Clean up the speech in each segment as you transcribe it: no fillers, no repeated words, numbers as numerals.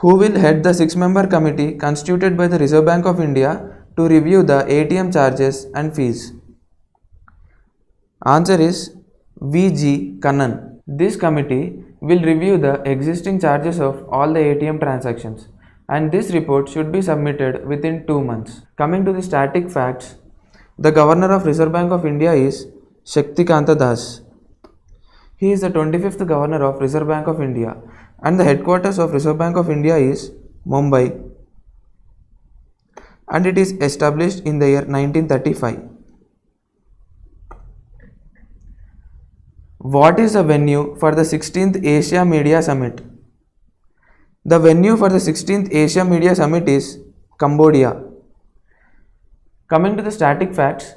Who will head the 6-member committee constituted by the Reserve Bank of India to review the ATM charges and fees? Answer is V.G. Kannan. This committee will review the existing charges of all the ATM transactions, and this report should be submitted within 2 months. Coming to the static facts, the Governor of Reserve Bank of India is Shaktikanta Das. He is the 25th Governor of Reserve Bank of India, and the headquarters of Reserve Bank of India is Mumbai, and it is established in the year 1935. What is the venue for the 16th Asia Media Summit? The venue for the 16th Asia Media Summit is Cambodia. Coming to the static facts,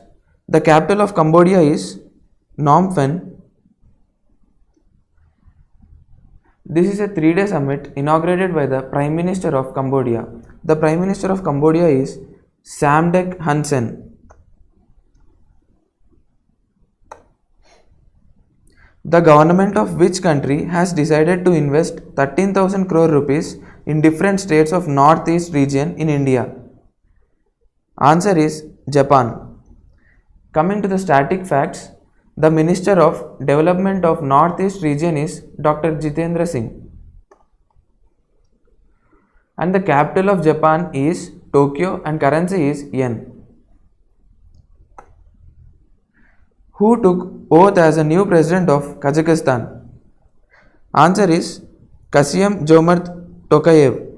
the capital of Cambodia is Phnom Penh. This is a 3-day summit inaugurated by the Prime Minister of Cambodia. The Prime Minister of Cambodia is Samdech Hun Sen. The government of which country has decided to invest 13,000 crore rupees in different states of Northeast region in India? Answer is Japan. Coming to the static facts, the Minister of Development of Northeast region is Dr. Jitendra Singh. And the capital of Japan is Tokyo and currency is yen. Who took oath as a new president of Kazakhstan? Answer is Kassym-Jomart Tokayev.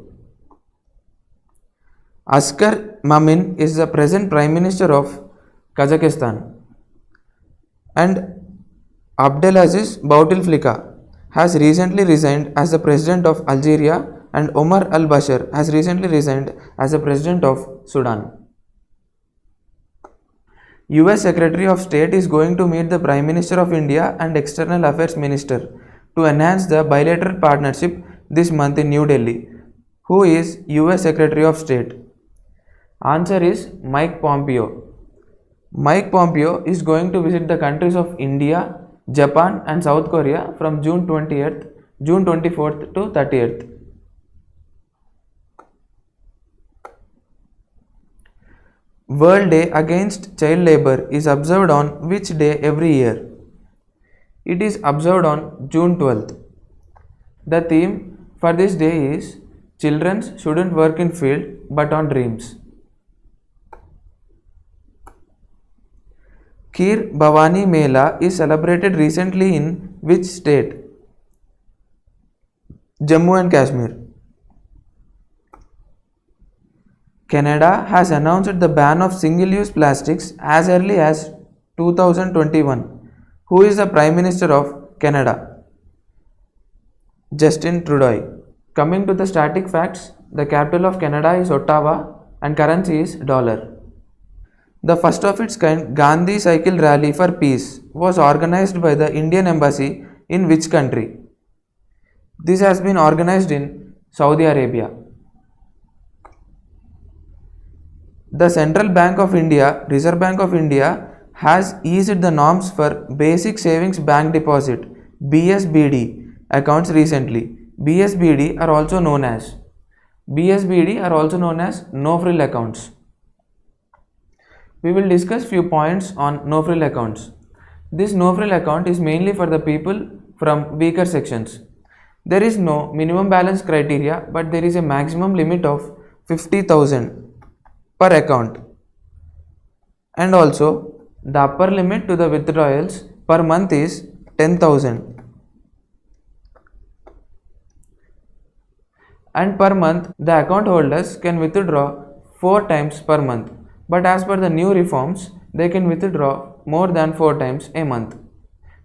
Askar Mamin is the present Prime Minister of Kazakhstan, and Abdelaziz Bouteflika has recently resigned as the President of Algeria, and Omar al-Bashir has recently resigned as the President of Sudan. US Secretary of State is going to meet the Prime Minister of India and External Affairs Minister to enhance the bilateral partnership this month in New Delhi. Who is US Secretary of State? Answer is Mike Pompeo. Mike Pompeo is going to visit the countries of India, Japan and South Korea from June 24th to 30th. World Day Against Child Labour is observed on which day every year? It is observed on June 12th. The theme for this day is Children shouldn't work in field but on dreams. Kheer Bhavani Mela is celebrated recently in which state? Jammu and Kashmir. Canada has announced the ban of single-use plastics as early as 2021. Who is the Prime Minister of Canada? Justin Trudeau. Coming to the static facts, the capital of Canada is Ottawa and currency is dollar. The first of its kind Gandhi Cycle Rally for Peace was organized by the Indian Embassy in which country? This has been organized in Saudi Arabia. The Central Bank of India, Reserve Bank of India, has eased the norms for Basic Savings Bank Deposit (BSBD) accounts recently. BSBD are also known as no-frill accounts. We will discuss few points on no-frill accounts. This no-frill account is mainly for the people from weaker sections. There is no minimum balance criteria, but there is a maximum limit of 50,000 per account, and also the upper limit to the withdrawals per month is 10,000, and per month the account holders can withdraw 4 times per month, but as per the new reforms they can withdraw more than 4 times a month.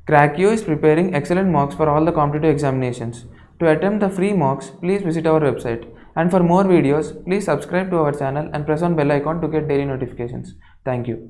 Cracku is preparing excellent mocks for all the competitive examinations. To attempt the free mocks, please visit our website. And for more videos, please subscribe to our channel and press on bell icon to get daily notifications. Thank you.